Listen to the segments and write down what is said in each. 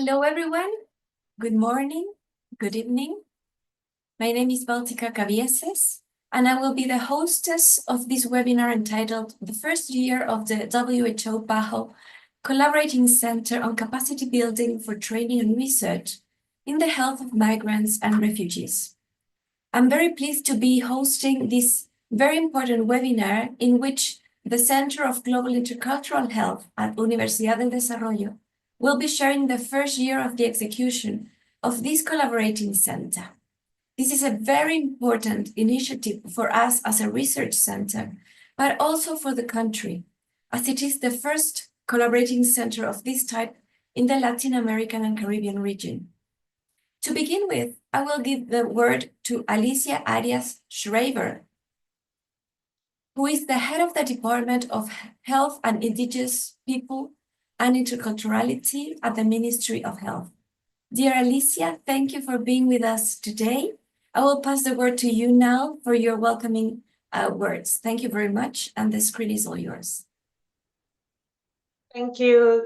Hello, everyone. Good morning, good evening. My name is Baltica Cavieses, and I will be the hostess of this webinar entitled The First Year of the WHO PAHO Collaborating Center on Capacity Building for Training and Research in the Health of Migrants and Refugees. I'm very pleased to be hosting this very important webinar in which the Center of Global Intercultural Health at Universidad del Desarrollo will be sharing the first year of the execution of this collaborating center. This is a very important initiative for us as a research center, but also for the country, as it is the first collaborating center of this type in the Latin American and Caribbean region. To begin with, I will give the word to Alicia Arias Schreiber, who is the head of the Department of Health and Indigenous People and Interculturality at the Ministry of Health. Dear Alicia, thank you for being with us today. I will pass the word to you now for your welcoming words. Thank you very much, and the screen is all yours. Thank you,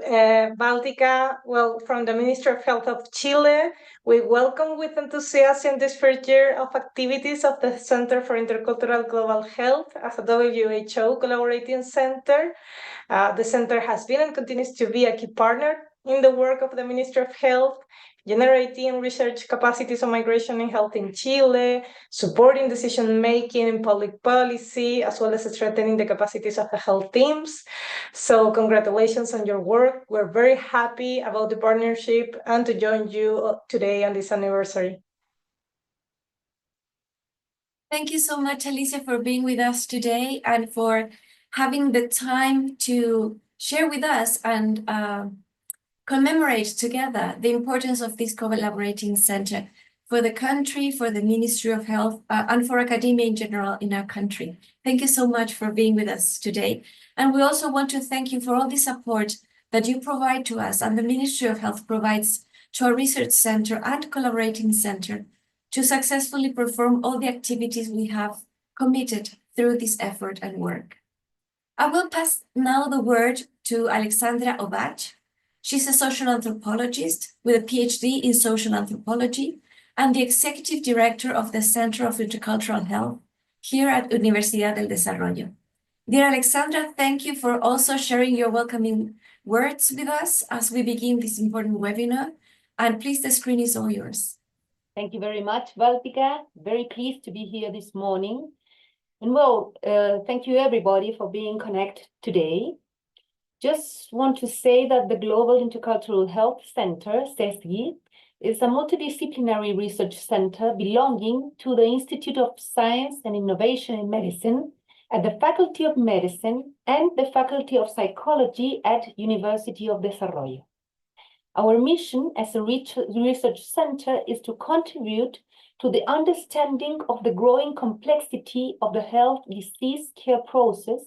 Baltica. Well, from the Ministry of Health of Chile, we welcome with enthusiasm this first year of activities of the Center for Intercultural Global Health as a WHO collaborating center. The center has been and continues to be a key partner in the work of the Ministry of Health, generating research capacities on migration and health in Chile, supporting decision-making in public policy, as well as strengthening the capacities of the health teams. So congratulations on your work. We're very happy about the partnership and to join you today on this anniversary. Thank you so much, Alicia, for being with us today and for having the time to share with us and commemorate together the importance of this collaborating center for the country, for the Ministry of Health, and for academia in general in our country. Thank you so much for being with us today. And we also want to thank you for all the support that you provide to us and the Ministry of Health provides to our research center and collaborating center to successfully perform all the activities we have committed through this effort and work. I will pass now the word to Alexandra Obach. She's a social anthropologist with a PhD in social anthropology and the executive director of the Center of Intercultural Health here at Universidad del Desarrollo. Dear Alexandra, thank you for also sharing your welcoming words with us as we begin this important webinar. And please, the screen is all yours. Thank you very much, Baltica. Very pleased to be here this morning. And well, thank you everybody for being connected today. Just want to say that the Global Intercultural Health Center, CESGI, is a multidisciplinary research center belonging to the Institute of Science and Innovation in Medicine at the Faculty of Medicine and the Faculty of Psychology at University of Desarrollo. Our mission as a research center is to contribute to the understanding of the growing complexity of the health disease care process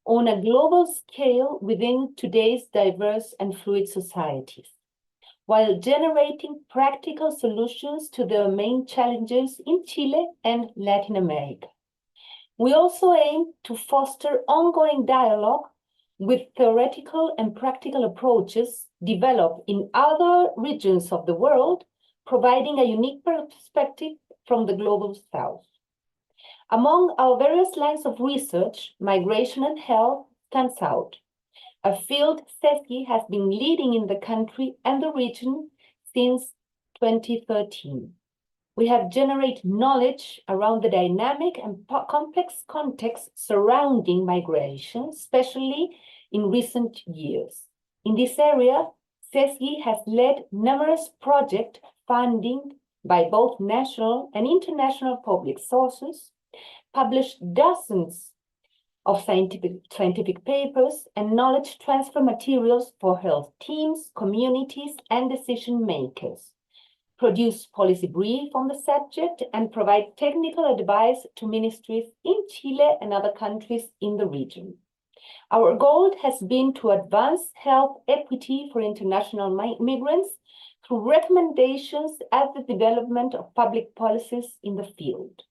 on a global scale within today's diverse and fluid societies, while generating practical solutions to the main challenges in Chile and Latin America. We also aim to foster ongoing dialogue with theoretical and practical approaches developed in other regions of the world, providing a unique perspective from the global south. Among our various lines of research, migration and health stands out, a field CESGI has been leading in the country and the region since 2013. We have generated knowledge around the dynamic and complex context surrounding migration, especially in recent years. In this area, CESGI has led numerous project funding by both national and international public sources, published dozens of scientific papers and knowledge transfer materials for health teams, communities, and decision makers, produce policy brief on the subject, and provide technical advice to ministries in Chile and other countries in the region. Our goal has been to advance health equity for international migrants through recommendations at the development of public policies in the field.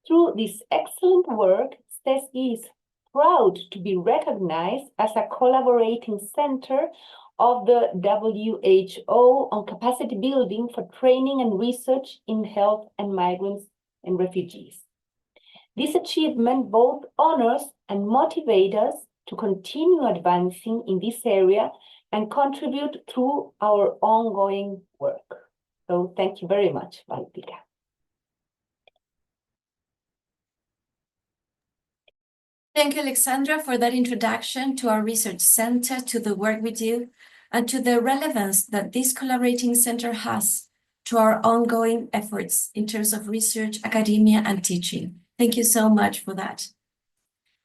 Through this excellent work, CESGI is proud to be recognized as a collaborating center of the WHO on capacity building for training and research in health and migrants and refugees. This achievement both honors and motivates us to continue advancing in this area and contribute through our ongoing work. So thank you very much, Baltica. Thank you, Alexandra, for that introduction to our research center, to the work we do, and to the relevance that this collaborating center has to our ongoing efforts in terms of research, academia, and teaching. Thank you so much for that.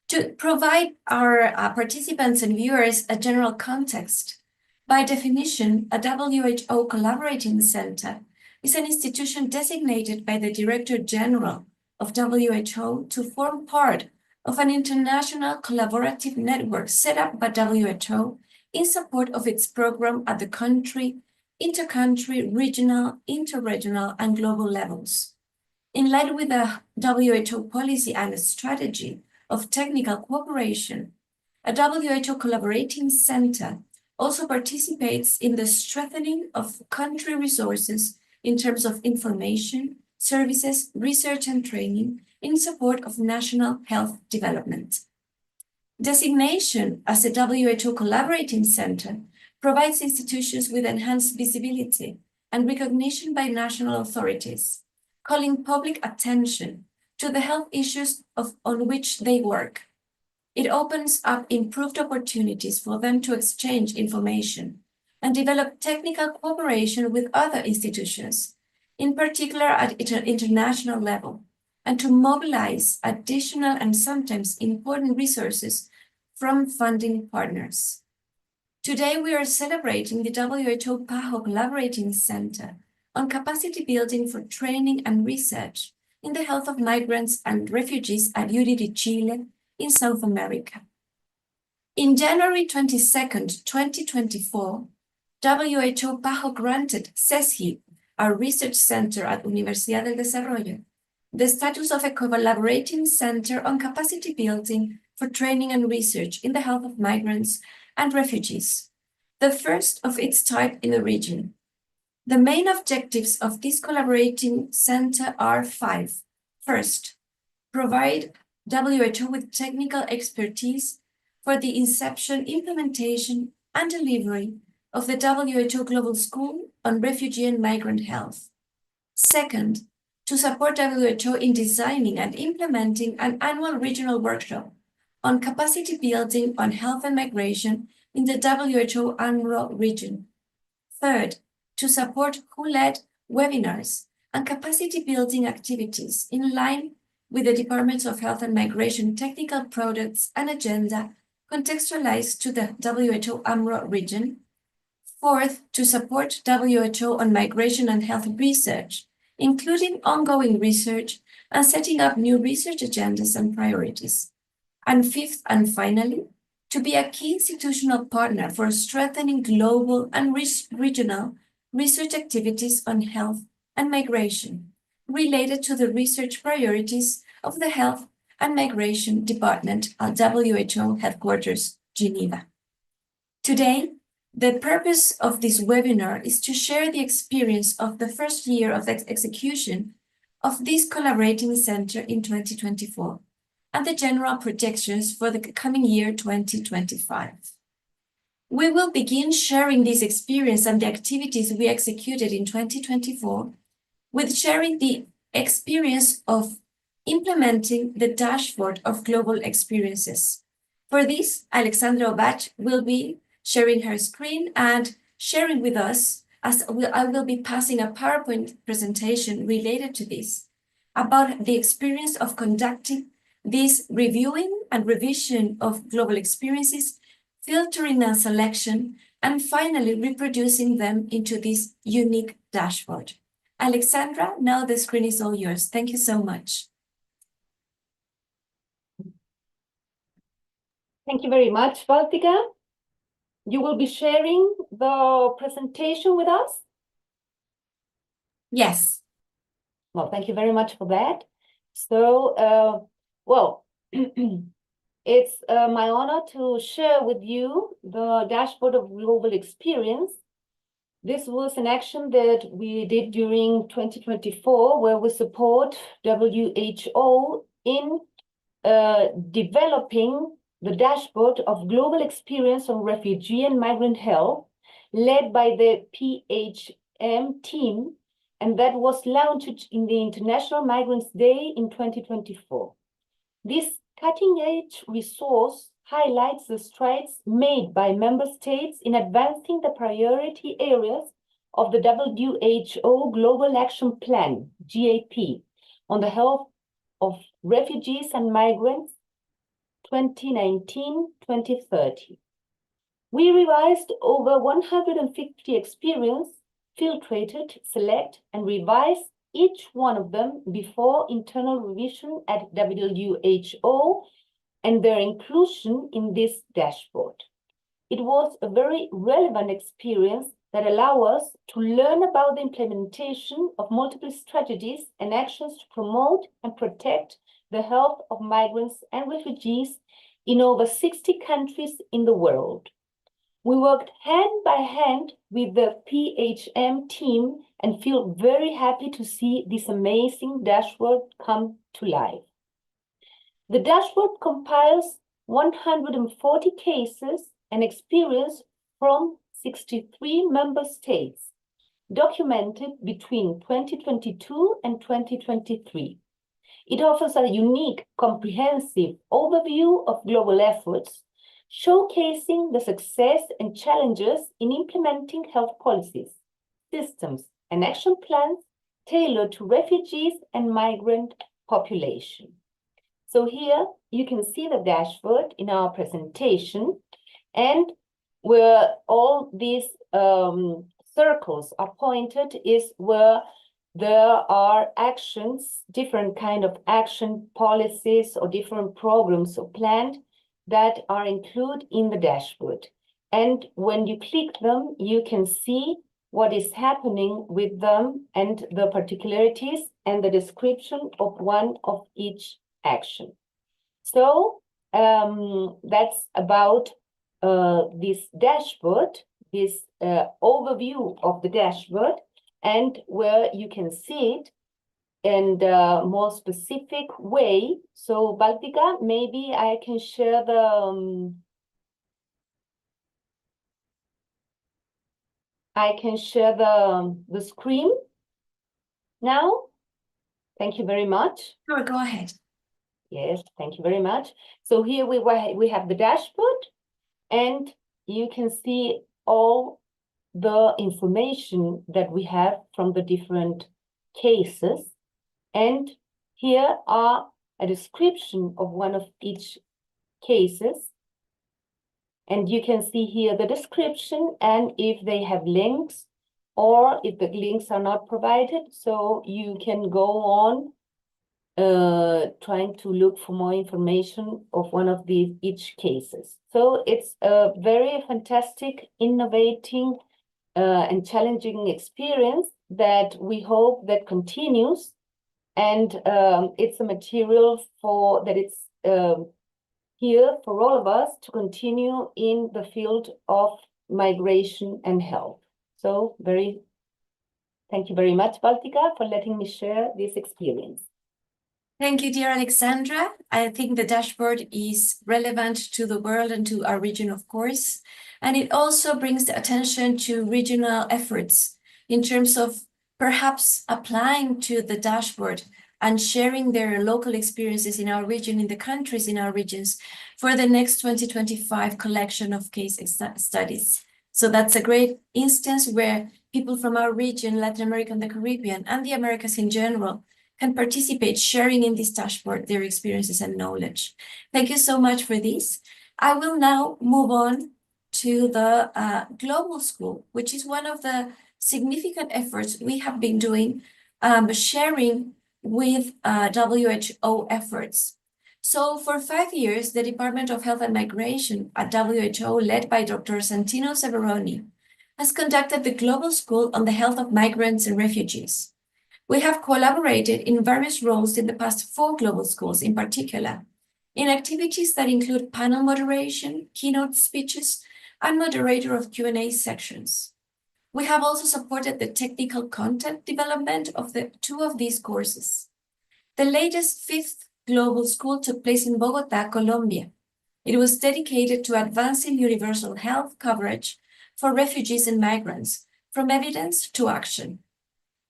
To provide our participants and viewers a general context, by definition, a WHO collaborating center is an institution designated by the Director General of WHO to form part of an international collaborative network set up by WHO in support of its program at the country, inter-country, regional, inter-regional, and global levels. In line with the WHO policy and strategy of technical cooperation, a WHO collaborating center also participates in the strengthening of country resources in terms of information, services, research, and training in support of national health development. Designation as a WHO collaborating center provides institutions with enhanced visibility and recognition by national authorities, calling public attention to the health issues on which they work. It opens up improved opportunities for them to exchange information and develop technical cooperation with other institutions, in particular at international level, and to mobilize additional and sometimes important resources from funding partners. Today, we are celebrating the WHO PAHO Collaborating Center on capacity building for training and research in the health of migrants and refugees at UDD Chile in South America. In January 22nd, 2024, WHO PAHO granted CESHI, our research center at Universidad del Desarrollo, the status of a collaborating center on capacity building for training and research in the health of migrants and refugees, the first of its type in the region. The main objectives of this collaborating center are 5. First, provide WHO with technical expertise for the inception, implementation, and delivery of the WHO Global School on Refugee and Migrant Health. Second, to support WHO in designing and implementing an annual regional workshop on capacity building on health and migration in the WHO UNRWA region. Third, to support WHO-led webinars and capacity building activities in line with the Departments of Health and Migration technical products and agenda contextualized to the WHO UNRWA region. Fourth, to support WHO on migration and health research, including ongoing research and setting up new research agendas and priorities. And fifth and finally, to be a key institutional partner for strengthening global and regional research activities on health and migration related to the research priorities of the Health and Migration Department at WHO Headquarters, Geneva. Today, the purpose of this webinar is to share the experience of the first year of the execution of this collaborating center in 2024 and the general projections for the coming year 2025. We will begin sharing this experience and the activities we executed in 2024 with sharing the experience of implementing the dashboard of global experiences. For this, Alexandra Obach will be sharing her screen and sharing with us, I will be passing a PowerPoint presentation related to this, about the experience of conducting this reviewing and revision of global experiences, filtering and selection, and finally reproducing them into this unique dashboard. Alexandra, now the screen is all yours. Thank you so much. Thank you very much, Baltica. You will be sharing the presentation with us? Yes. Well, thank you very much for that. So, well, It's my honor to share with you the dashboard of global experience. This was an action that we did during 2024, where we support WHO in developing the dashboard of global experience on refugee and migrant health, led by the PHM team, and that was launched in the International Migrants Day in 2024. This cutting-edge resource highlights the strides made by member states in advancing the priority areas of the WHO Global Action Plan, GAP, on the health of refugees and migrants 2019-2030. We revised over 150 experience, filtered, select, and revised each one of them before internal revision at WHO and their inclusion in this dashboard. It was a very relevant experience that allows us to learn about the implementation of multiple strategies and actions to promote and protect the health of migrants and refugees in over 60 countries in the world. We worked hand by hand with the PHM team and feel very happy to see this amazing dashboard come to life. The dashboard compiles 140 cases and experience from 63 member states, documented between 2022 and 2023. It offers a unique, comprehensive overview of global efforts, showcasing the success and challenges in implementing health policies, systems, and action plans tailored to refugees and migrant population. So here you can see the dashboard in our presentation, and where all these circles are pointed is where there are actions, different kind of action policies or different programs or plans that are included in the dashboard. And when you click them, you can see what is happening with them and the particularities and the description of one of each action. So that's about this dashboard, this overview of the dashboard, and where you can see it in a more specific way. So Baltika, maybe I can share the screen now. Thank you very much. Sure, go ahead. Yes, thank you very much. So here we have the dashboard, and you can see all the information that we have from the different cases. And here are a description of one of each cases. And you can see here the description and if they have links or if the links are not provided. So you can go on trying to look for more information of one of each cases. So it's a very fantastic, innovating, and challenging experience that we hope that continues. And it's a material that it's here for all of us to continue in the field of migration and health. So thank you very much, Baltika, for letting me share this experience. Thank you, dear Alexandra. I think the dashboard is relevant to the world and to our region, of course. And it also brings the attention to regional efforts in terms of perhaps applying to the dashboard and sharing their local experiences in our region, in the countries in our regions, for the next 2025 collection of case studies. So that's a great instance where people from our region, Latin America and the Caribbean, and the Americas in general, can participate, sharing in this dashboard their experiences and knowledge. Thank you so much for this. I will now move on to the Global School, which is one of the significant efforts we have been doing, sharing with WHO efforts. So for 5 years, the Department of Health and Migration at WHO, led by Dr. Santino Severoni, has conducted the Global School on the health of migrants and refugees. We have collaborated in various roles in the past 4 global schools in particular, in activities that include panel moderation, keynote speeches, and moderator of Q&A sections. We have also supported the technical content development of two of these courses. The latest 5th Global School took place in Bogotá, Colombia. It was dedicated to advancing universal health coverage for refugees and migrants, from evidence to action.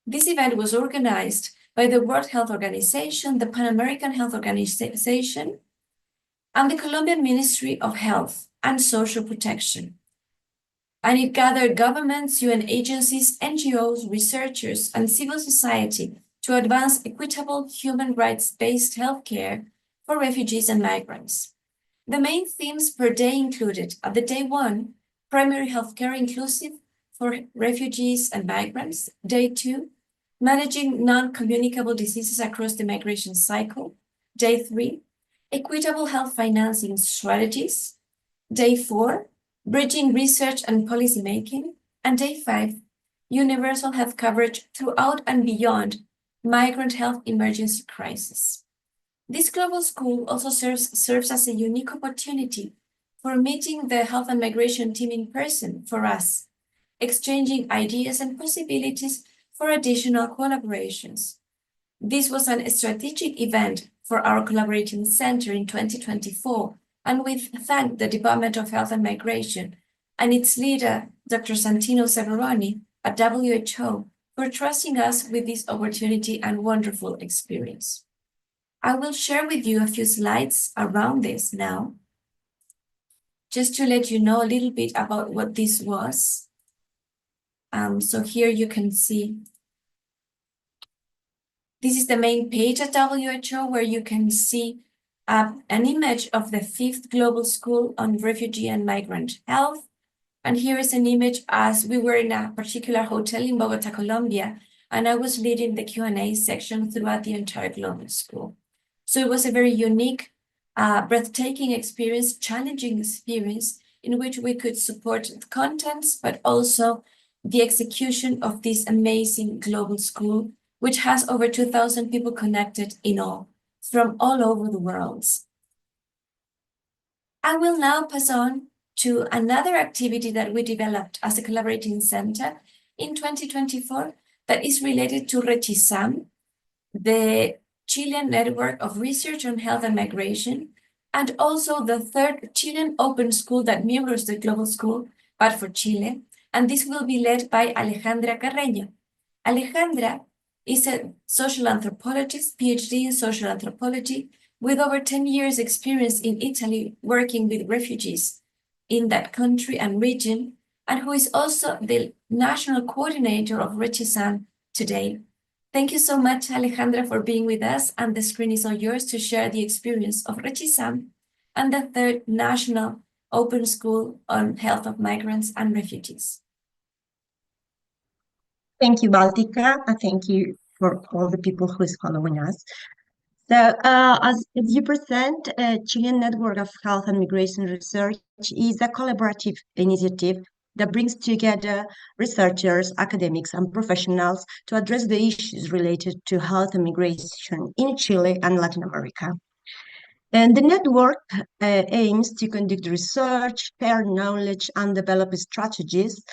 This event was organized by the World Health Organization, the Pan American Health Organization, and the Colombian Ministry of Health and Social Protection. And it gathered governments, UN agencies, NGOs, researchers, and civil society to advance equitable human rights-based healthcare for refugees and migrants. The main themes per day included, at the day 1, primary healthcare inclusive for refugees and migrants. Day 2, managing non-communicable diseases across the migration cycle. Day 3, equitable health financing strategies. Day 4, bridging research and policy making. And day 5, universal health coverage throughout and beyond migrant health emergency crisis. This global school also serves as a unique opportunity for meeting the health and migration team in person for us, exchanging ideas and possibilities for additional collaborations. This was a strategic event for our collaborating center in 2024, and we thank the Department of Health and Migration and its leader, Dr. Santino Severoni at WHO, for trusting us with this opportunity and wonderful experience. I will share with you a few slides around this now, just to let you know a little bit about what this was. So here you can see, this is the main page at WHO, where you can see an image of the 5th Global School on Refugee and Migrant Health. And here is an image as we were in a particular hotel in Bogotá, Colombia, and I was leading the Q&A section throughout the entire global school. So it was a very unique, breathtaking experience, challenging experience, in which we could support the contents, but also the execution of this amazing global school, which has over 2,000 people connected in all, from all over the world. I will now pass on to another activity that we developed as a collaborating center in 2024 that is related to RECHISAM, the Chilean Network of Research on Health and Migration, and also the 3rd Chilean Open School that mirrors the Global School, but for Chile, and this will be led by Alejandra Carreño. Alejandra is a social anthropologist, PhD in social anthropology, with over 10 years experience in Italy working with refugees in that country and region, and who is also the national coordinator of RECHISAM today. Thank you so much, Alejandra, for being with us, and the screen is all yours to share the experience of RECHISAM and the 3rd National Open School on Health of Migrants and Refugees. Thank you, Baltica, and thank you for all the people who is following us. So, as you present, Chilean Network of Health and Migration Research is a collaborative initiative that brings together researchers, academics, and professionals to address the issues related to health and migration in Chile and Latin America. And the network aims to conduct research, share knowledge, and develop strategies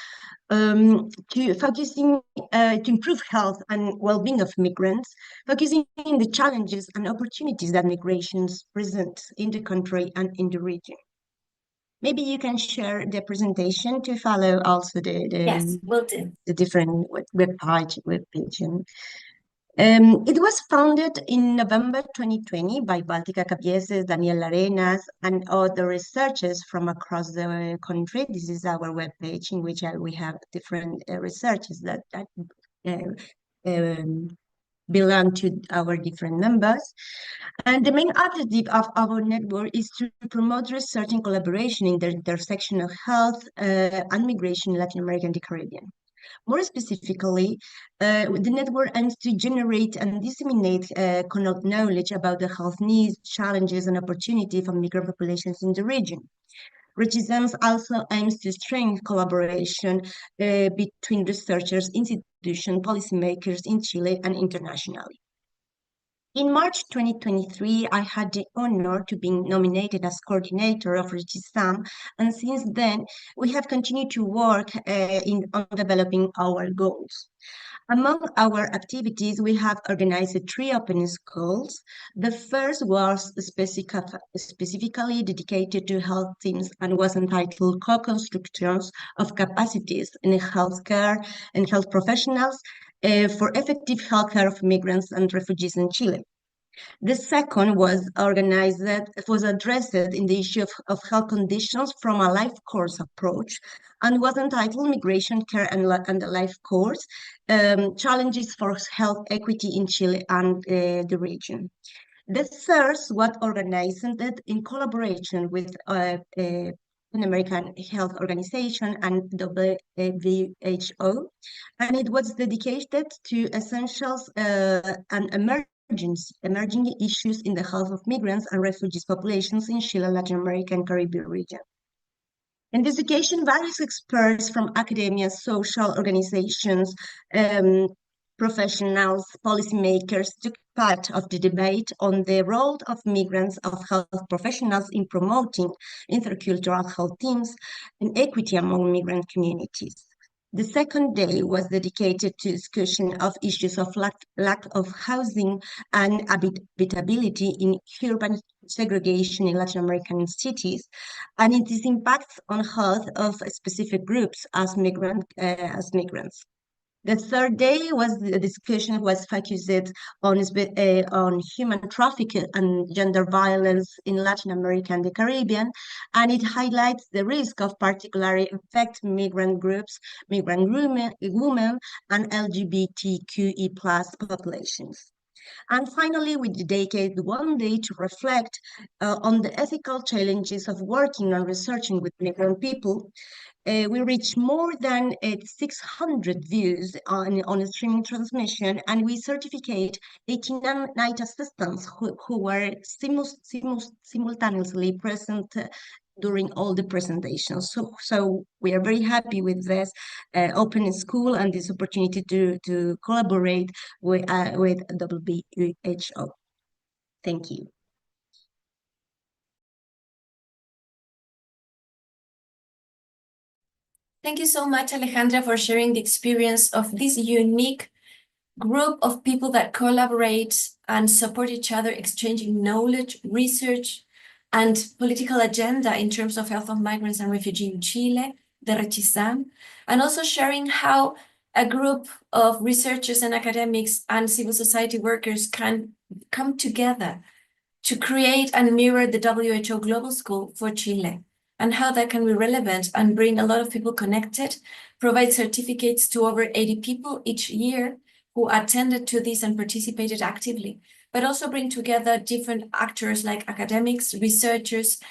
to improve health and well-being of migrants, focusing on the challenges and opportunities that migrations present in the country and in the region. Maybe you can share the presentation to follow also Yes, will do. the different web page. It was founded in November 2020 by Baltica Cabieses, Daniel Arenas, and other researchers from across the country. This is our webpage in which we have different researchers that belong to our different members. And the main objective of our network is to promote research and collaboration in the intersection of health and migration in Latin America and the Caribbean. More specifically, the network aims to generate and disseminate knowledge about the health needs, challenges, and opportunities for migrant populations in the region. RECHISAM also aims to strengthen collaboration between researchers, institutions, policymakers in Chile and internationally. In March 2023, I had the honor to be nominated as coordinator of Regisam, and since then, we have continued to work on developing our goals. Among our activities, we have organized 3 open schools. The first was specifically dedicated to health teams and was entitled Co-Constructions of Capacities in Healthcare and Health Professionals for Effective Healthcare of Migrants and Refugees in Chile. The second was addressed in the issue of health conditions from a life course approach and was entitled Migration Care and the Life Course, Challenges for Health Equity in Chile and the region. The third was organized in collaboration with Pan American Health Organization and WHO, and it was dedicated to essentials and emerging issues in the health of migrants and refugees populations in Chile, Latin America, and Caribbean region. In this occasion, various experts from academia, social organizations, professionals, policymakers took part of the debate on the role of migrants of health professionals in promoting intercultural health teams and equity among migrant communities. The second day was dedicated to discussion of issues of lack of housing and habitability in urban segregation in Latin American cities, and its impacts on health of specific groups as migrants. The third day the discussion was focused on human trafficking and gender violence in Latin America and the Caribbean, and it highlights the risk of particularly affect migrant groups, migrant women, and LGBTQE+ populations. And finally, we dedicated one day to reflect on the ethical challenges of working and researching with migrant people. We reached more than 600 views on a streaming transmission, and we certificate 89 assistants who were simultaneously present during all the presentations. So we are very happy with this open school and this opportunity to collaborate with WHO. Thank you. Thank you so much, Alejandra, for sharing the experience of this unique group of people that collaborate and support each other, exchanging knowledge, research, and political agenda in terms of health of migrants and refugees in Chile, the Rechisam, and also sharing how a group of researchers and academics and civil society workers can come together to create and mirror the WHO Global School for Chile, and how that can be relevant and bring a lot of people connected, provide certificates to over 80 people each year who attended to this and participated actively, but also bring together different actors like academics, researchers,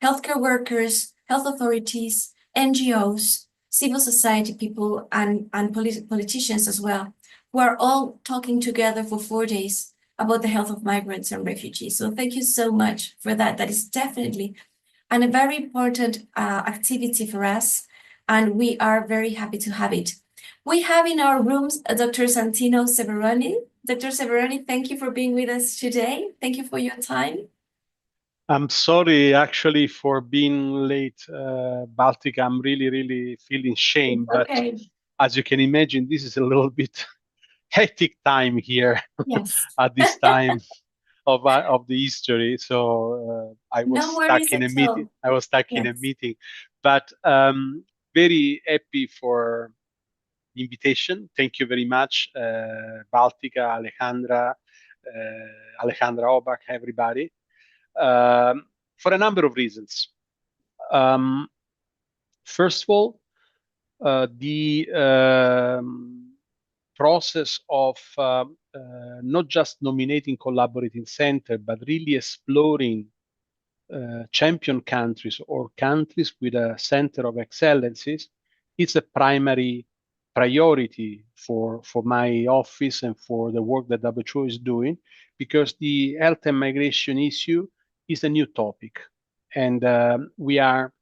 healthcare workers, health authorities, NGOs, civil society people, and politicians as well, who are all talking together for 4 days about the health of migrants and refugees. So thank you so much for that. That is definitely a very important activity for us, and we are very happy to have it. We have in our rooms Dr. Santino Severoni. Dr. Severoni, thank you for being with us today. Thank you for your time. I'm sorry, actually, for being late, Baltic. I'm really feeling shame. Okay. But as you can imagine, this is a little bit hectic time here. Yes. At this time of the history. So I was No stuck worries in a at meeting. all. I was stuck in a Yes. meeting, but very happy for the invitation. Thank you very much, Baltica, Alejandra Obak, everybody, for a number of reasons. First of all, the process of not just nominating collaborating center, but really exploring champion countries or countries with a center of excellences is a primary priority for my office and for the work that WHO is doing, because the health and migration issue is a new topic. And we are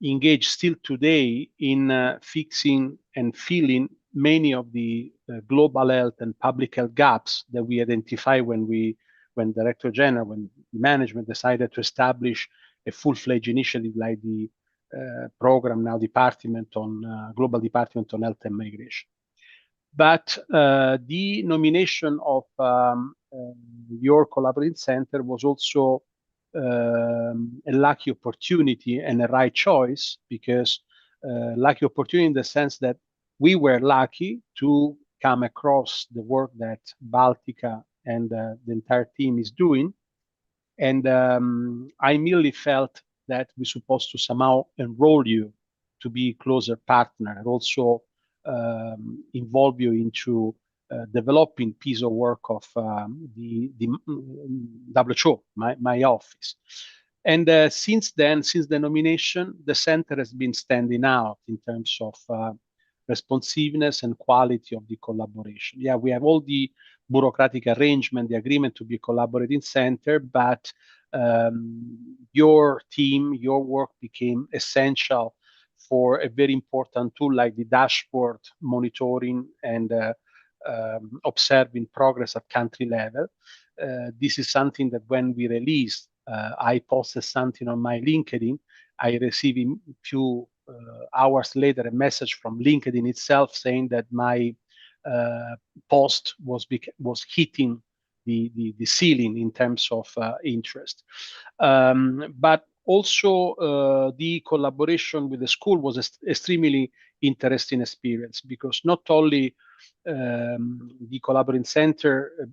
engaged still today in fixing and filling many of the global health and public health gaps that we identify when we when Director General, when management decided to establish a full-fledged initiative like the program now department on Global Department on Health and Migration. But the nomination of your collaborating center was also a lucky opportunity and a right choice, because lucky opportunity in the sense that we were lucky to come across the work that Baltica and the entire team is doing. And I merely felt that we're supposed to somehow enroll you to be a closer partner, and also involve you into developing piece of work of the WHO, my office. And since then, since the nomination, the center has been standing out in terms of responsiveness and quality of the collaboration. Yeah, we have all the bureaucratic arrangement, the agreement to be a collaborating center, but your team, your work became essential for a very important tool like the dashboard monitoring and observing progress at country level. This is something that when we released, I posted something on my LinkedIn. I received a few hours later a message from LinkedIn itself saying that my post was hitting the ceiling in terms of interest. But also the collaboration with the school was extremely interesting experience, because not only the collaborating center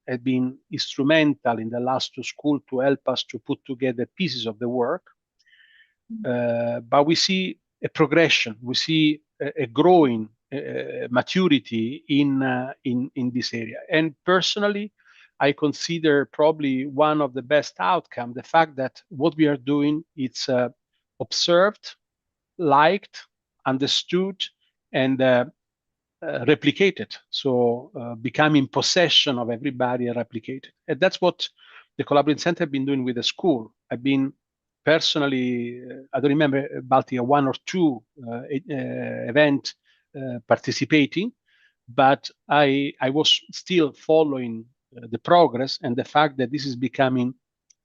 had been instrumental in the last two schools to help us to put together pieces of the work, but we see a progression, we see a growing maturity in this area. And personally, I consider probably one of the best outcomes the fact that what we are doing, it's observed, liked, understood, and replicated. So becoming possession of everybody and replicated. And that's what the Collaborating Center have been doing with the school. I've been personally, I don't remember about one or two event participating, but I was still following the progress, and the fact that this is becoming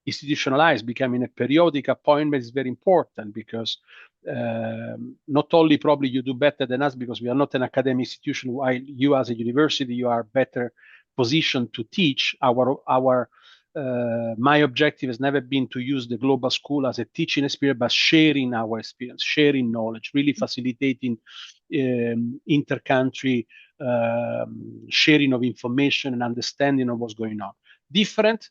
institutionalized, becoming a periodic appointment is very important, because not only probably you do better than us because we are not an academic institution, while you as a university, you are better positioned to teach. My objective has never been to use the global school as a teaching experience, but sharing our experience, sharing knowledge, really facilitating inter-country sharing of information and understanding of what's going on. Different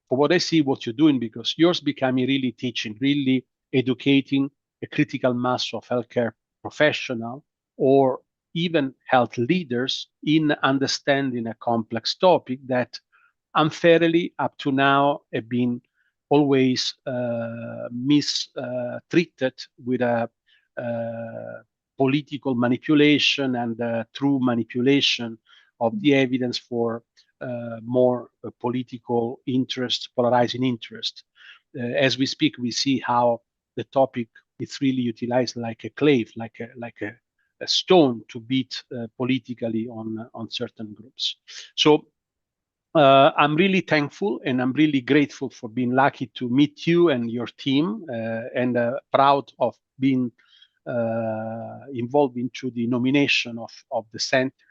for what I see what you're doing, because yours becoming really teaching, really educating a critical mass of healthcare professional or even health leaders in understanding a complex topic that unfairly up to now have been always mistreated with a political manipulation and true manipulation of the evidence for more political interest, polarizing interest. As we speak, we see how the topic is really utilized like a clave, like a stone to beat politically on certain groups. So I'm really thankful and I'm really grateful for being lucky to meet you and your team, and proud of being involved into the nomination of the center.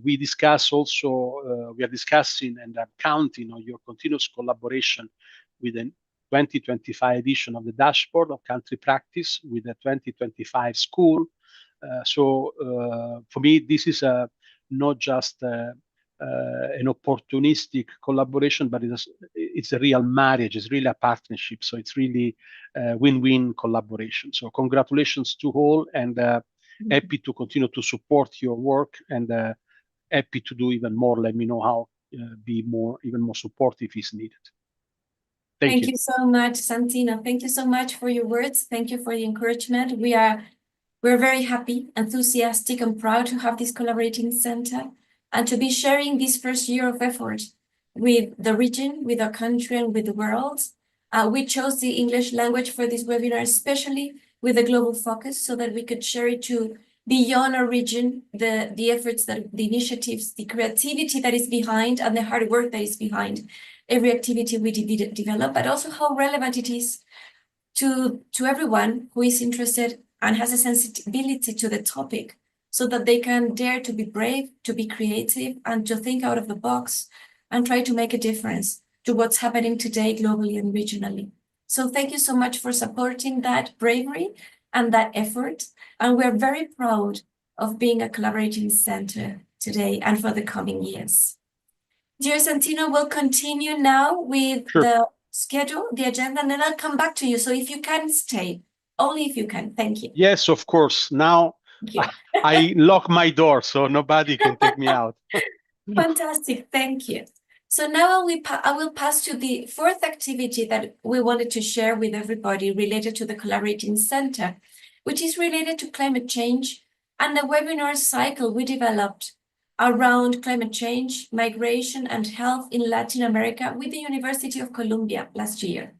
We discuss also, we are discussing and I'm counting on your continuous collaboration with the 2025 edition of the Dashboard of Country Practice with the 2025 school. For me, this is not just an opportunistic collaboration, but it's a real marriage, it's really a partnership. So it's really a win-win collaboration. So congratulations to all, and happy to continue to support your work, and happy to do even more. Let me know how be even more supportive if needed. Thank you so much, Santino. Thank you so much for your words. Thank you for the encouragement. We're very happy, enthusiastic, and proud to have this collaborating center and to be sharing this first year of effort with the region, with our country, and with the world. We chose the English language for this webinar, especially with a global focus, so that we could share it to beyond our region, the efforts, the initiatives, the creativity that is behind, and the hard work that is behind every activity we develop, but also how relevant it is to everyone who is interested and has a sensibility to the topic, so that they can dare to be brave, to be creative, and to think out of the box and try to make a difference to what's happening today globally and regionally. So thank you so much for supporting that bravery and that effort. And we're very proud of being a collaborating center today and for the coming years. Dear Santino, we'll continue now with the schedule, the agenda, and then I'll come back to you. So if you can stay, only if you can. Thank you. Yes, of course. Now I lock my door so nobody can take me out. Fantastic. Thank you. So now I will pass to the fourth activity that we wanted to share with everybody related to the Collaborating Center, which is related to climate change and the webinar cycle we developed around climate change, migration, and health in Latin America with the University of Columbia last year.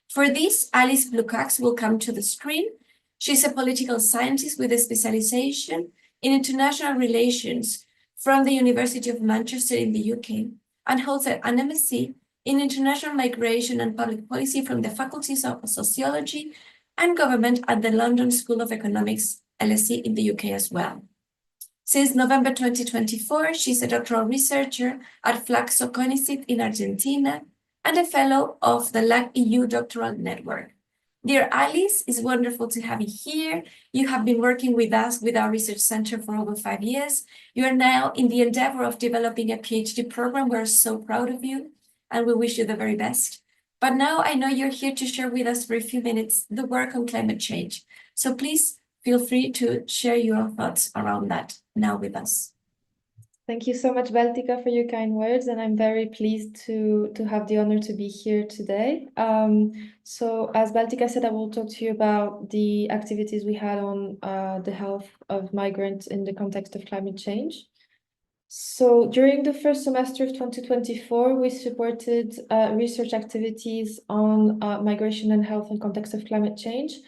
For this, Alice Blucax will come to the screen. She's a political scientist with a specialization in international relations from the University of Manchester in the UK, and holds an MSc in International Migration and Public Policy from the Faculties of Sociology and Government at the London School of Economics, LSE in the UK as well. Since November 2024, she's a doctoral researcher at Flaxo Conicet in Argentina and a fellow of the LAC EU Doctoral Network. Dear Alice, it's wonderful to have you here. You have been working with us, with our research center for over 5 years. You are now in the endeavor of developing a PhD program. We're so proud of you and we wish you the very best. But now I know you're here to share with us for a few minutes the work on climate change. So please feel free to share your thoughts around that now with us. Thank you so much, Baltika, for your kind words, and I'm very pleased to have the honor to be here today. So as Baltika said, I will talk to you about the activities we had on the health of migrants in the context of climate change. So during the first semester of 2024, we supported research activities on migration and health in context of climate change,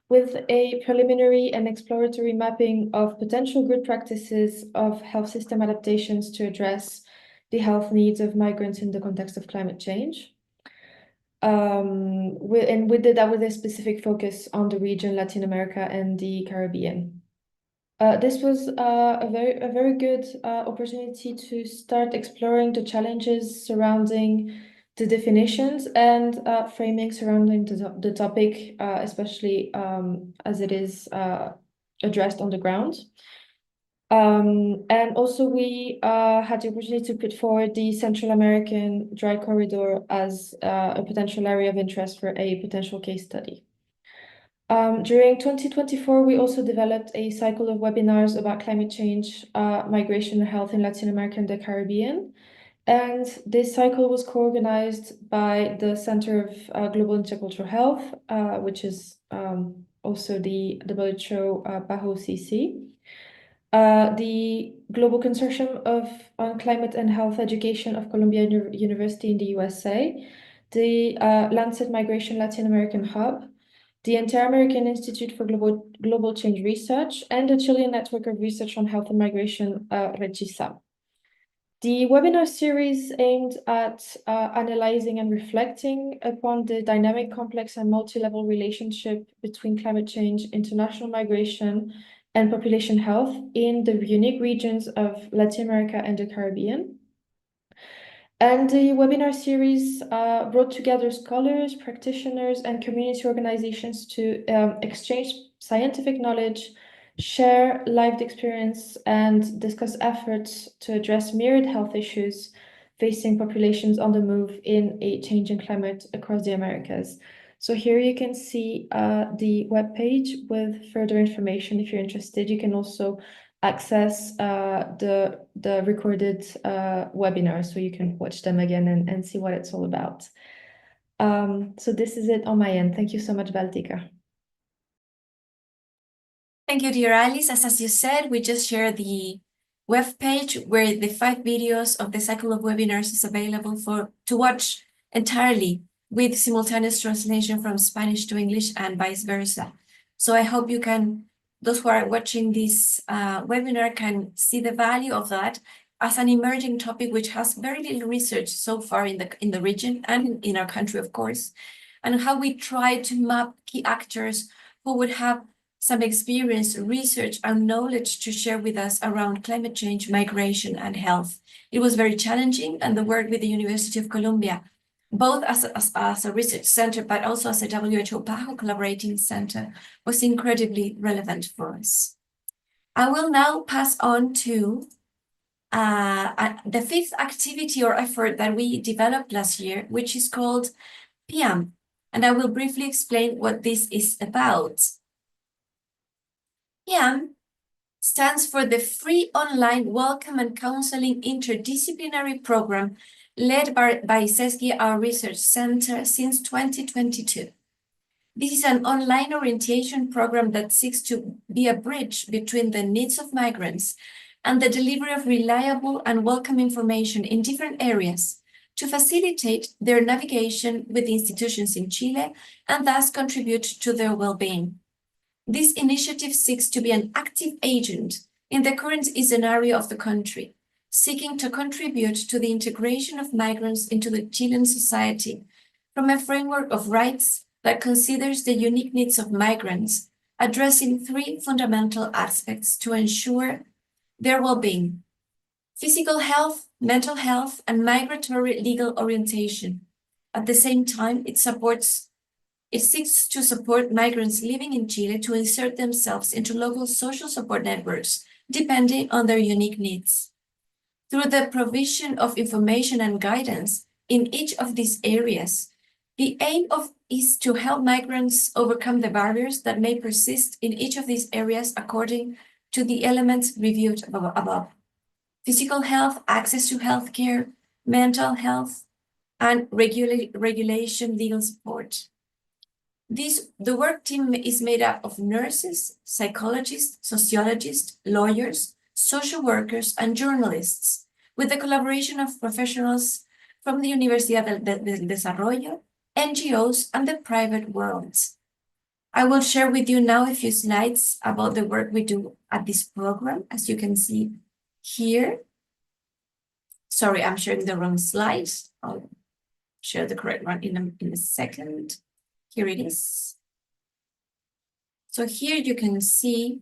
with a preliminary and exploratory mapping of potential good practices of health system adaptations to address the health needs of migrants in the context of climate change. We did that with a specific focus on the region, Latin America and the Caribbean. This was a very good opportunity to start exploring the challenges surrounding the definitions and framing surrounding the topic, especially as it is addressed on the ground. And also we had the opportunity to put forward the Central American Dry Corridor as a potential area of interest for a potential case study. During 2024, we also developed a cycle of webinars about climate change, migration and health in Latin America and the Caribbean. And this cycle was co-organized by the Center of Global Intercultural Health, which is also the WHO PAHO CC, the Global Consortium on Climate and Health Education of Columbia University in the USA, the Lancet Migration Latin American Hub, the Inter-American Institute for Global Change Research, and the Chilean Network of Research on Health and Migration, RECHISA. The webinar series aimed at analyzing and reflecting upon the dynamic, complex, and multi-level relationship between climate change, international migration, and population health in the unique regions of Latin America and the Caribbean. And the webinar series brought together scholars, practitioners, and community organizations to exchange scientific knowledge, share lived experience, and discuss efforts to address myriad health issues facing populations on the move in a changing climate across the Americas. So here you can see the webpage with further information. If you're interested, you can also access the recorded webinars, so you can watch them again and see what it's all about. So this is it on my end. Thank you so much, Baltika. Thank you, dear Alice. As you said, we just shared the webpage where the 5 videos of the cycle of webinars is available to watch entirely with simultaneous translation from Spanish to English and vice versa. So I hope you can those who are watching this webinar can see the value of that as an emerging topic which has very little research so far in the region and in our country, of course, and how we try to map key actors who would have some experience, research, and knowledge to share with us around climate change, migration, and health. It was very challenging, and the work with the University of Columbia, both as a research center, but also as a WHO PAHO collaborating center, was incredibly relevant for us. I will now pass on to the fifth activity or effort that we developed last year, which is called PAHO, and I will briefly explain what this is about. PAHO stands for the Free Online Welcome and Counseling Interdisciplinary Program led by CESGI, our research center, since 2022. This is an online orientation program that seeks to be a bridge between the needs of migrants and the delivery of reliable and welcome information in different areas to facilitate their navigation with institutions in Chile and thus contribute to their well-being. This initiative seeks to be an active agent in the current scenario of the country, seeking to contribute to the integration of migrants into the Chilean society from a framework of rights that considers the unique needs of migrants, addressing three fundamental aspects to ensure their well-being: physical health, mental health, and migratory legal orientation. At the same time, it seeks to support migrants living in Chile to insert themselves into local social support networks, depending on their unique needs. Through the provision of information and guidance in each of these areas, the aim is to help migrants overcome the barriers that may persist in each of these areas according to the elements reviewed above: physical health, access to healthcare, mental health, and regulation legal support. The work team is made up of nurses, psychologists, sociologists, lawyers, social workers, and journalists, with the collaboration of professionals from the Universidad del Desarrollo, NGOs, and the private world. I will share with you now a few slides about the work we do at this program, as you can see here. Sorry, I'm sharing the wrong slides. I'll share the correct one in a second. Here it is. So here you can see,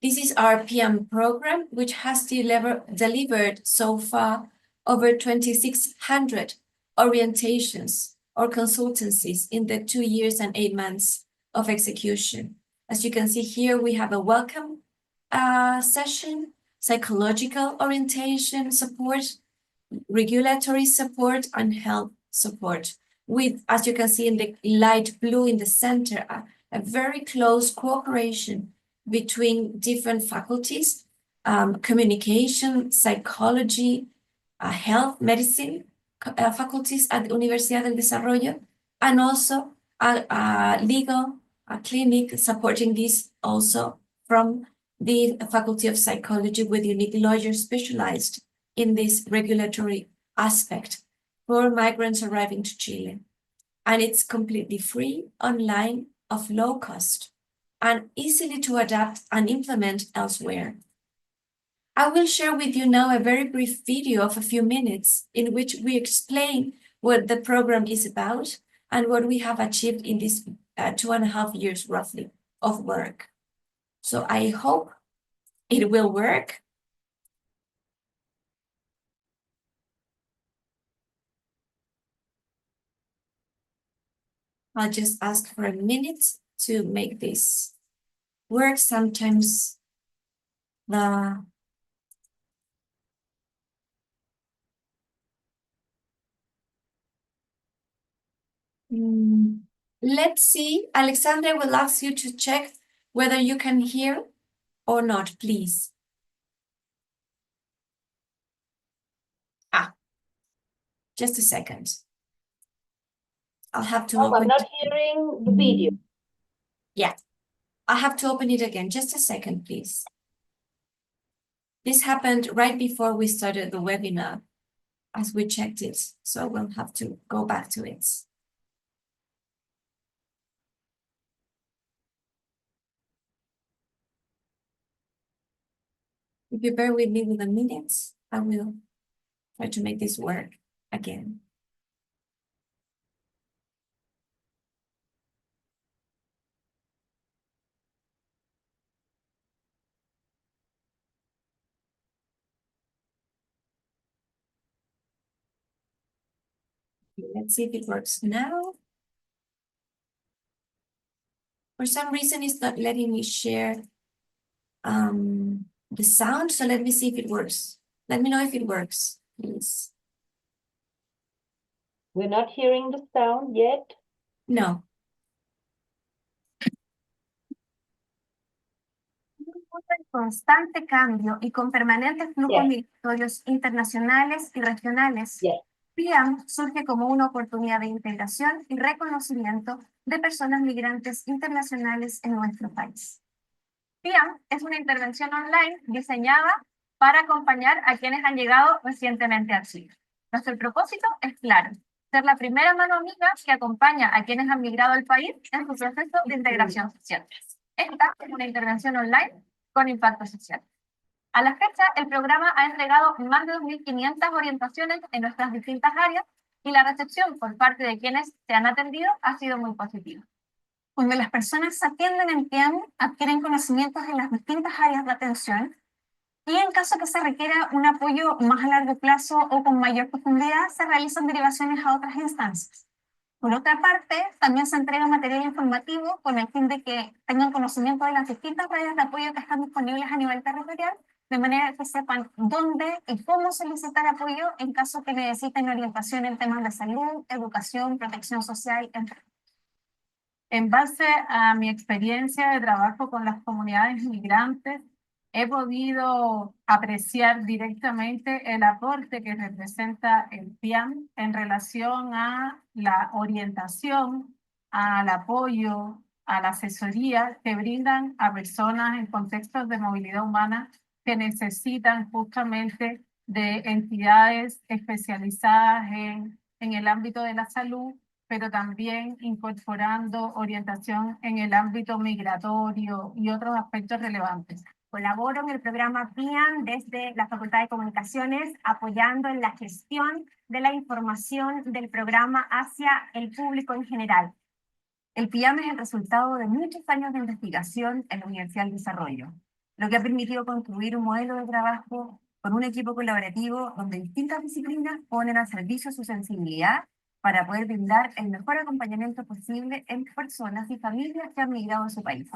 this is our PAHO program, which has delivered so far over 2,600 orientations or consultancies in the 2 years and 8 months of execution. As you can see here, we have a welcome session, psychological orientation support, regulatory support, and health support, with, as you can see in the light blue in the center, a very close cooperation between different faculties, communication, psychology, health, medicine faculties at the Universidad del Desarrollo, and also legal clinic supporting this also from the Faculty of Psychology, with unique lawyers specialized in this regulatory aspect for migrants arriving to Chile. And it's completely free, online, of low cost, and easily to adapt and implement elsewhere. I will share with you now a very brief video of a few minutes in which we explain what the program is about and what we have achieved in these 2.5 years roughly of work. So I hope it will work. I'll just ask for a minute to make this work. Sometimes let's see. Alexandra will ask you to check whether you can hear or not, please. Just a second. I'll have to open I'm not hearing the video. Yeah, I have to open it again. Just a second, please. This happened right before we started the webinar as we checked it. So we'll have to go back to it. If you bear with me with the minutes, I will try to make this work again. Let's see if it works now. For some reason, it's not letting me share the sound, so let me see if it works. Let me know if it works, please. We're not hearing the sound yet. No. En constante cambio y con permanentes flujos migratorios internacionales y regionales, PIAM surge como una oportunidad de integración y reconocimiento de personas migrantes internacionales en nuestro país. PIAM es una intervención online diseñada para acompañar a quienes han llegado recientemente a Chile. Nuestro propósito es claro: ser la primera mano amiga que acompaña a quienes han migrado al país en su proceso de integración social. Esta es una intervención online con impacto social. A la fecha, el programa ha entregado más de 2.500 orientaciones en nuestras distintas áreas y la recepción por parte de quienes se han atendido ha sido muy positiva. Cuando las personas se atienden en PIAM, adquieren conocimientos en las distintas áreas de atención y en caso que se requiera un apoyo más a largo plazo o con mayor profundidad, se realizan derivaciones a otras instancias. Por otra parte, también se entrega material informativo con el fin de que tengan conocimiento de las distintas redes de apoyo que están disponibles a nivel territorial, de manera que sepan dónde y cómo solicitar apoyo en caso que necesiten orientación en temas de salud, educación, protección social, entre otros. En base a mi experiencia de trabajo con las comunidades migrantes, he podido apreciar directamente el aporte que representa el PIAM en relación a la orientación, al apoyo, a la asesoría que brindan a personas en contextos de movilidad humana que necesitan justamente de entidades especializadas en el ámbito de la salud, pero también incorporando orientación en el ámbito migratorio y otros aspectos relevantes. Colaboro en el programa PIAM desde la Facultad de Comunicaciones, apoyando en la gestión de la información del programa hacia el público en general. El PIAM es el resultado de muchos años de investigación en la Universidad del Desarrollo, lo que ha permitido construir un modelo de trabajo con un equipo colaborativo donde distintas disciplinas ponen al servicio su sensibilidad para poder brindar el mejor acompañamiento posible en personas y familias que han migrado a su país.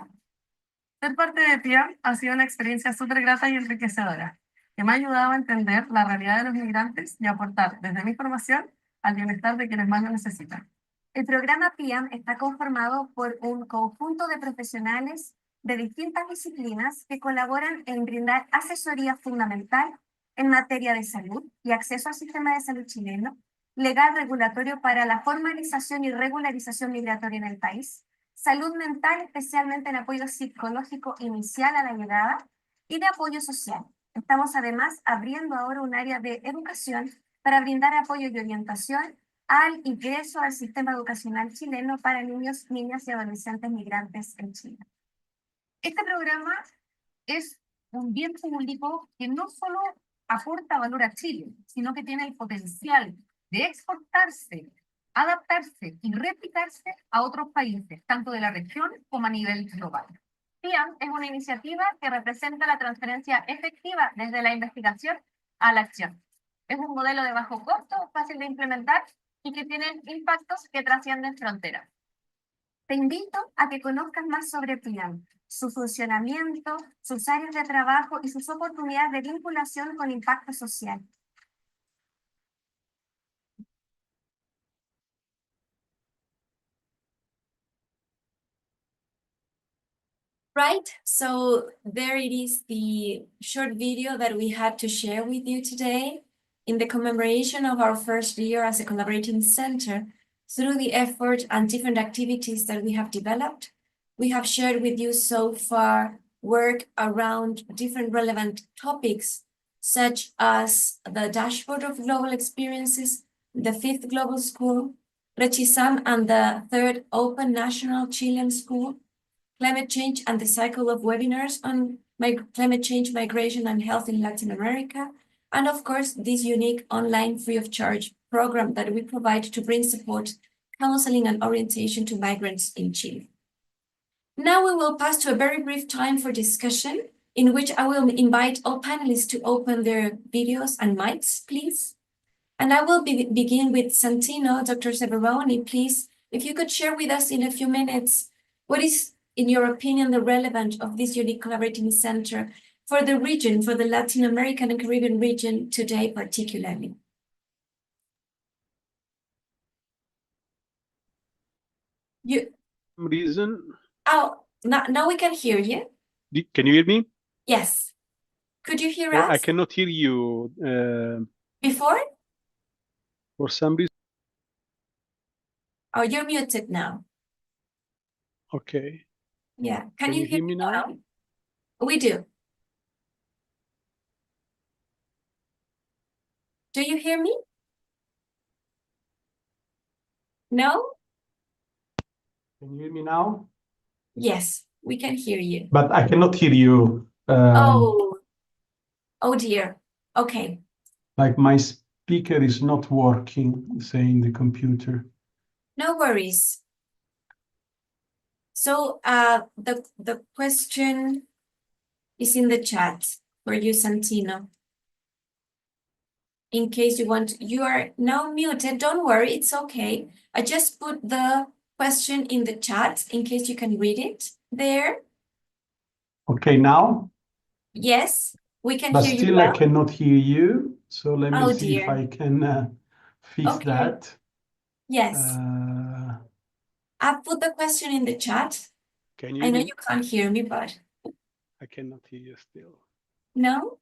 Ser parte de PIAM ha sido una experiencia súper grata y enriquecedora, que me ha ayudado a entender la realidad de los migrantes y aportar desde mi formación al bienestar de quienes más lo necesitan. El programa PIAM está conformado por un conjunto de profesionales de distintas disciplinas que colaboran en brindar asesoría fundamental en materia de salud y acceso al sistema de salud chileno, legal regulatorio para la formalización y regularización migratoria en el país, salud mental, especialmente en apoyo psicológico inicial a la llegada, y de apoyo social. Estamos además abriendo ahora un área de educación para brindar apoyo y orientación al ingreso al sistema educacional chileno para niños, niñas y adolescentes migrantes en Chile. Este programa es un bien público que no solo aporta valor a Chile, sino que tiene el potencial de exportarse, adaptarse y replicarse a otros países, tanto de la región como a nivel global. PIAM es una iniciativa que representa la transferencia efectiva desde la investigación a la acción. Es un modelo de bajo costo, fácil de implementar y que tiene impactos que trascienden fronteras. Te invito a que conozcas más sobre PIAM, su funcionamiento, sus áreas de trabajo y sus oportunidades de vinculación con impacto social. Right, so there it is, the short video that we had to share with you today in the commemoration of our first year as a collaborating center. Through the effort and different activities that we have developed, we have shared with you so far work around different relevant topics, such as the dashboard of global experiences, the 5th global school, Rechisam and the 3rd Open National Chilean School, climate change and the cycle of webinars on climate change, migration, and health in Latin America. And of course, this unique online free of charge program that we provide to bring support, counseling, and orientation to migrants in Chile. Now we will pass to a very brief time for discussion, in which I will invite all panelists to open their videos and mics, please. And I will begin with Santino, Dr. Severoni, please, if you could share with us in a few minutes, what is, in your opinion, the relevance of this unique collaborating center for the region, for the Latin American and Caribbean region today particularly? Reason. Oh, now we can hear you. Can you hear me? Yes. Could you hear us? I cannot hear you. Before? For some reason. Oh, you're muted now. Okay. Yeah. Can you hear me now? We do. Do you hear me? No? Can you hear me now? Yes, we can hear you. But I cannot hear you. Oh dear. Okay. Like my speaker is not working, saying the computer. No worries. So the question is in the chat for you, Santino. In case you want, you are now muted. Don't worry, it's okay. I just put the question in the chat in case you can read it there. Okay, now? Yes, we can But hear you still, well. I cannot hear you. So let me Oh see if dear. I can fix Okay. that. Yes. I've put the question in the chat. Can you I hear know me? you can't hear me, but I cannot hear you still. no?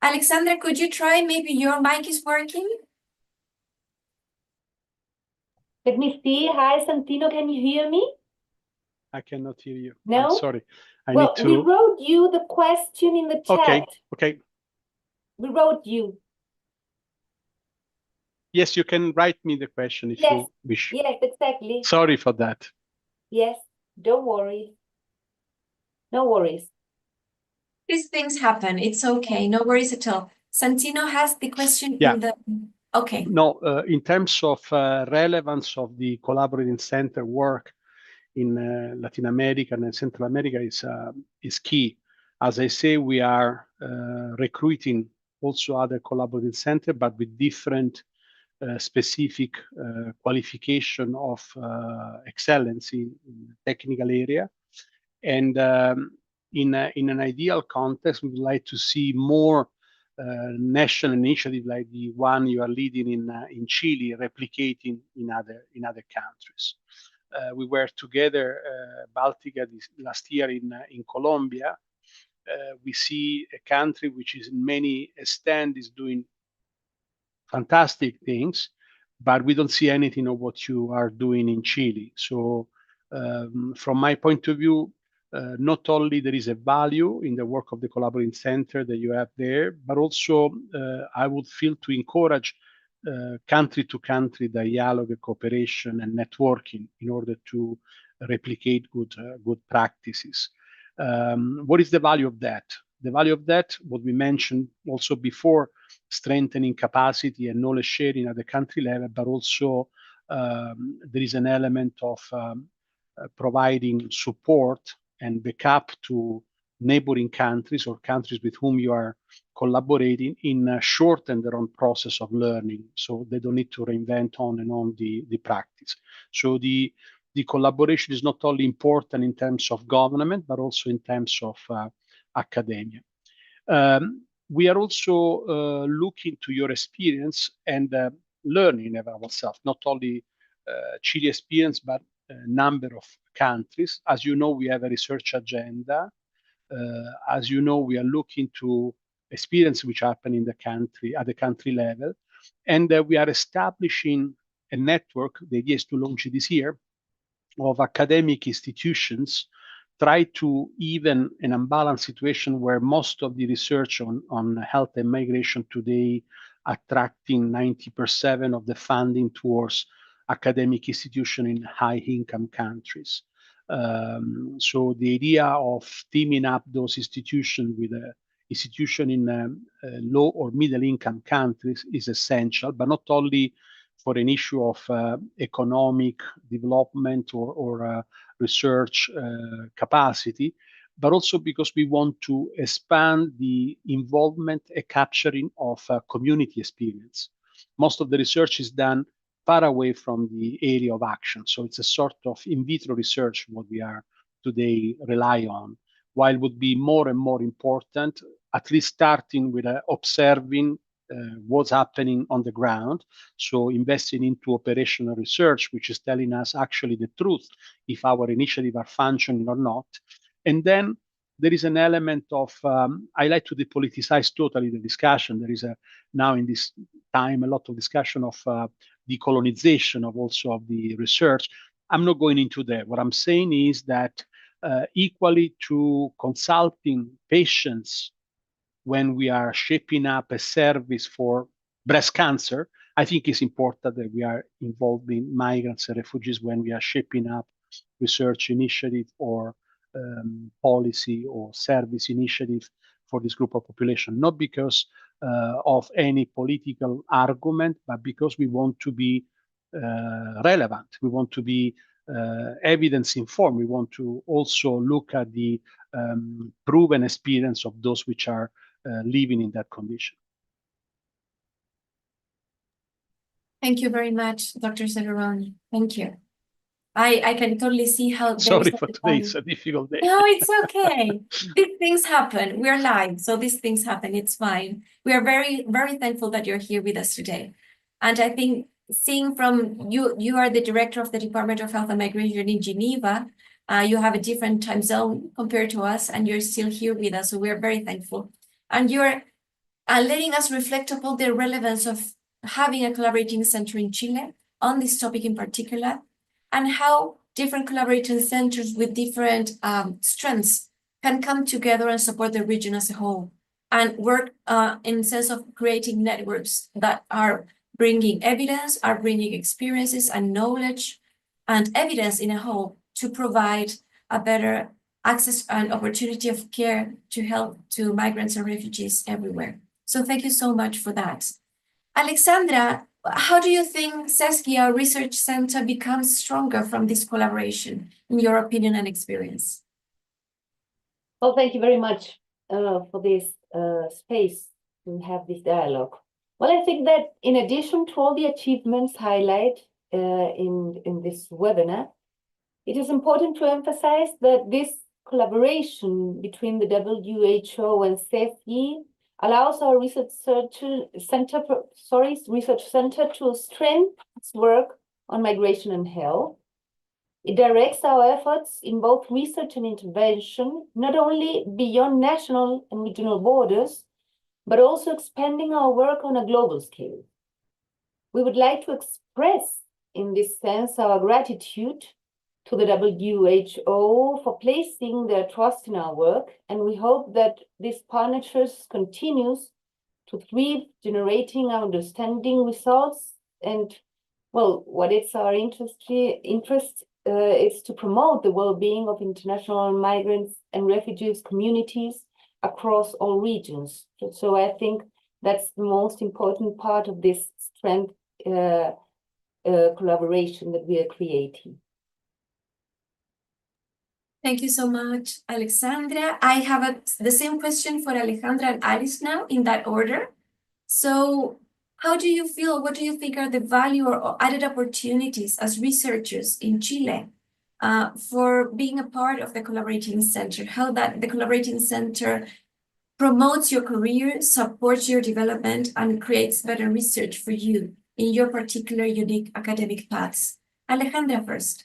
Alexander, could you try? Maybe your mic is working? Let me see. Hi, Santino, can you hear me? I cannot hear you. No? I'm sorry. I Well, need we to. wrote you the question in the Okay. chat. Okay. We wrote you. Yes, you can write me the question if Yes. you wish. Yes, exactly. Sorry for that. Yes, don't worry. No worries. These things happen. It's okay. No worries at all. Santino has the question in the... Okay. No, in terms of relevance of the collaborating center work in Latin America and Central America is key. As I say, we are recruiting also other collaborating center, but with different specific qualification of excellence in technical area. And in an ideal context, we would like to see more national initiative like the one you are leading in Chile, replicating in other countries. We were together, Baltica, last year in Colombia. We see a country which is in many extent is doing fantastic things, but we don't see anything of what you are doing in Chile. So from my point of view, not only there is a value in the work of the collaborating center that you have there, but also I would feel to encourage country to country dialogue, cooperation, and networking in order to replicate good practices. What is the value of that? The value of that, what we mentioned also before, strengthening capacity and knowledge sharing at the country level, but also there is an element of providing support and backup to neighboring countries or countries with whom you are collaborating in shorten their own process of learning, so they don't need to reinvent on and on the practice. So the collaboration is not only important in terms of government, but also in terms of academia. We are also looking to your experience and learning about ourselves, not only Chile experience, but a number of countries. As you know, we have a research agenda. As you know, we are looking to experience which happen in the country at the country level, and we are establishing a network. The idea is to launch it this year of academic institutions, try to even an unbalanced situation where most of the research on health and migration today attracting 90% of the funding towards academic institutions in high income countries. So the idea of teaming up those institutions with an institution in low or middle income countries is essential, but not only for an issue of economic development or research capacity, but also because we want to expand the involvement and capturing of community experience. Most of the research is done far away from the area of action. So it's a sort of in vitro research what we are today rely on, while it would be more and more important, at least starting with observing what's happening on the ground. So investing into operational research, which is telling us actually the truth, if our initiatives are functioning or not. And then there is an element of, I like to depoliticize totally the discussion. There is now in this time a lot of discussion of decolonization of also of the research. I'm not going into that. What I'm saying is that equally to consulting patients when we are shaping up a service for breast cancer, I think it's important that we are involving migrants and refugees when we are shaping up research initiative or policy or service initiative for this group of population, not because of any political argument, but because we want to be relevant. We want to be evidence informed. We want to also look at the proven experience of those which are living in that condition. Thank you very much, Dr. Zerroni. Thank you. I can totally see how Sorry for today, it's a difficult day. No, it's okay. These things happen. We're live, so these things happen. It's fine. We are very, very thankful that you're here with us today. And I think seeing from you are the director of the Department of Health and Migration in Geneva. You have a different time zone compared to us, and you're still here with us. So we're very thankful. And you're letting us reflect upon the relevance of having a collaborating center in Chile on this topic in particular, and how different collaborating centers with different strengths can come together and support the region as a whole, and work in the sense of creating networks that are bringing evidence, are bringing experiences and knowledge and evidence in a whole to provide a better access and opportunity of care to help to migrants and refugees everywhere. So thank you so much for that. Alexandra, how do you think Saskia Research Center becomes stronger from this collaboration, in your opinion and experience? Well, thank you very much for this space to have this dialogue. Well, I think that in addition to all the achievements highlighted in this webinar, it is important to emphasize that this collaboration between the WHO and CESI allows our research center to strengthen its work on migration and health. It directs our efforts in both research and intervention, not only beyond national and regional borders, but also expanding our work on a global scale. We would like to express in this sense our gratitude to the WHO for placing their trust in our work, and we hope that this partnership continues to thrive, generating our understanding results. And well, what is our interest is to promote the well-being of international migrants and refugees communities across all regions. So I think that's the most important part of this strength collaboration that we are creating. Thank you so much, Alexandra. I have the same question for Alejandra and Aris now, in that order. So how do you feel, what do you think are the value or added opportunities as researchers in Chile for being a part of the Collaborating Center? How that the Collaborating Center promotes your career, supports your development, and creates better research for you in your particular unique academic paths? Alejandra first.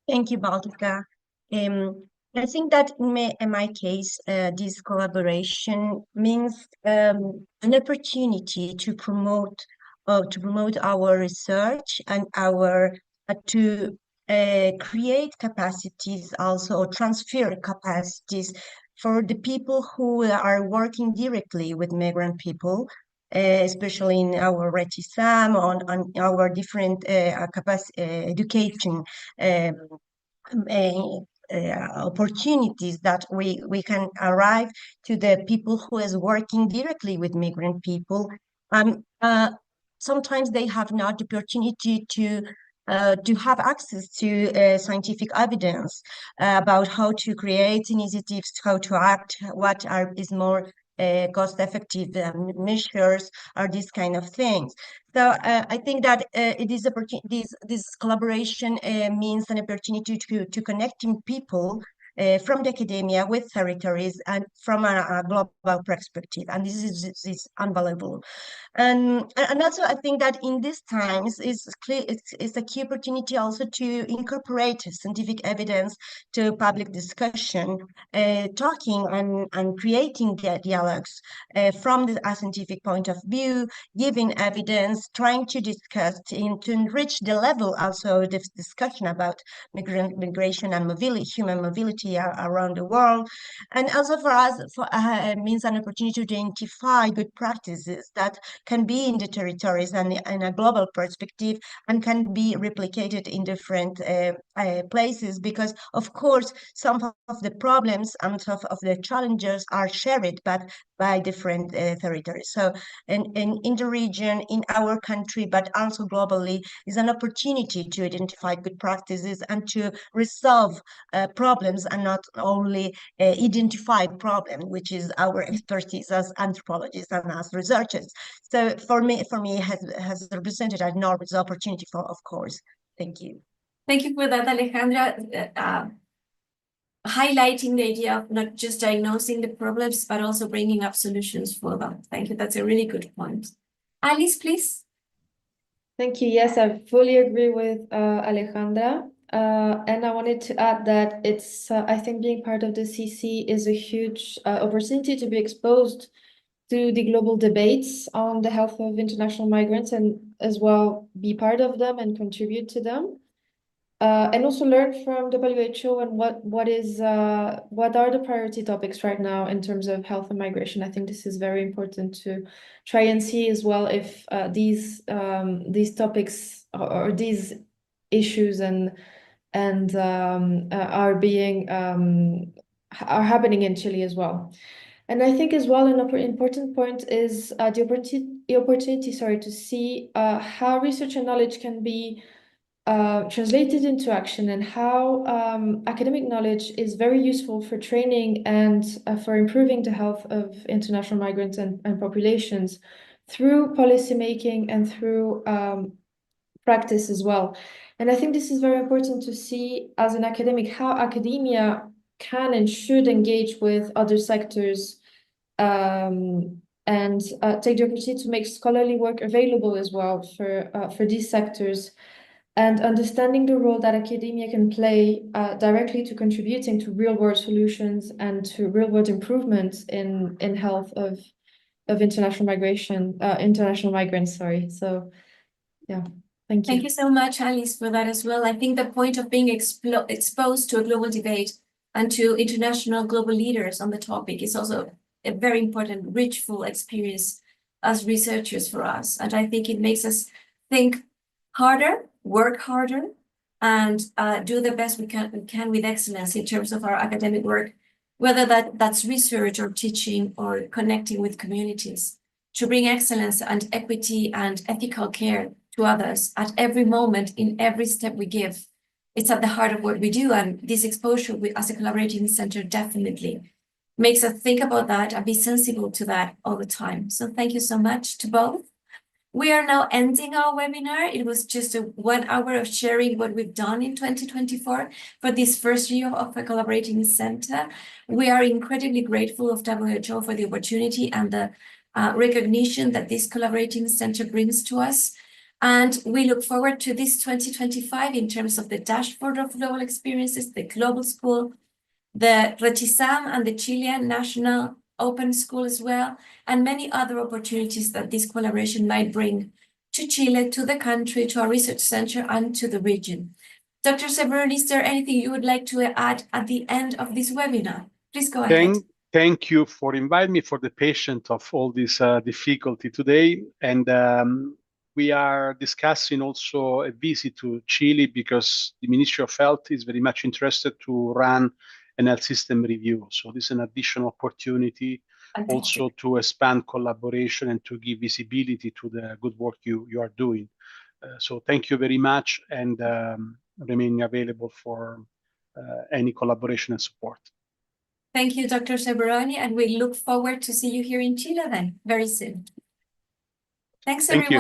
Thank you, Baltica. I think that in my case, this collaboration means an opportunity to promote our research and to create capacities also, or transfer capacities for the people who are working directly with migrant people especially in our RETISAM, on our different education opportunities that we can arrive to the people who is working directly with migrant people. Sometimes they have not the opportunity to have access to scientific evidence about how to create initiatives, how to act, what is more cost-effective measures, or these kind of things. So I think that it is this collaboration means an opportunity to connecting people from the academia with territories and from a global perspective, and this is unvaluable. And also I think that in these times it's a key opportunity also to incorporate scientific evidence to public discussion, talking and creating dialogues from the scientific point of view, giving evidence, trying to discuss to enrich the level also of this discussion about migration and mobility, human mobility around the world. And also for us, means an opportunity to identify good practices that can be in the territories and in a global perspective and can be replicated in different places, because of course some of the problems and some of the challenges are shared by different territories. So in the region, in our country, but also globally, is an opportunity to identify good practices and to resolve problems and not only identify problems, which is our expertise as anthropologists and as researchers. So for me, it has represented an enormous opportunity for, of course. Thank you. Thank you for that, Alejandra. Highlighting the idea of not just diagnosing the problems, but also bringing up solutions for them. Thank you. That's a really good point. Alice, please. Thank you. Yes, I fully agree with Alejandra. And I wanted to add that it's, I think being part of the CC is a huge opportunity to be exposed to the global debates on the health of international migrants, and as well be part of them and contribute to them. And also learn from WHO and what are the priority topics right now in terms of health and migration. I think this is very important to try and see as well if these topics or these issues are being are happening in Chile as well. And I think as well an important point is the opportunity, to see how research and knowledge can be translated into action, and how academic knowledge is very useful for training and for improving the health of international migrants and populations through policymaking and through practice as well. And I think this is very important to see as an academic how academia can and should engage with other sectors and take the opportunity to make scholarly work available as well for these sectors, and understanding the role that academia can play directly to contributing to real-world solutions and to real-world improvements in health of international migrants. So yeah, thank you. Thank you so much, Alice, for that as well. I think the point of being exposed to a global debate and to international global leaders on the topic is also a very important, rich, full experience as researchers for us. And I think it makes us think harder, work harder, and do the best we can with excellence in terms of our academic work, whether that's research or teaching or connecting with communities, to bring excellence and equity and ethical care to others at every moment, in every step we give. It's at the heart of what we do, and this exposure as a collaborating center definitely makes us think about that and be sensible to that all the time. So thank you so much to both. We are now ending our webinar. It was just 1 hour of sharing what we've done in 2024 for this first year of a collaborating center. We are incredibly grateful of WHO for the opportunity and the recognition that this collaborating center brings to us. And we look forward to this 2025 in terms of the dashboard of global experiences, the global school, the RETISAM and the Chilean National Open School as well, and many other opportunities that this collaboration might bring to Chile, to the country, to our research center, and to the region. Dr. Severn, is there anything you would like to add at the end of this webinar? Please go ahead. thank you for inviting me, for the patience of all this difficulty today. And we are discussing also a visit to Chile because the Ministry of Health is very much interested to run an health system review. So this is an additional opportunity also to expand collaboration and to give visibility to the good work you are doing. So thank you very much, and remaining available for any collaboration and support. Thank you, Dr. Ceberoni, and we look forward to see you here in Chile then very soon. Thanks, Thank everyone. you.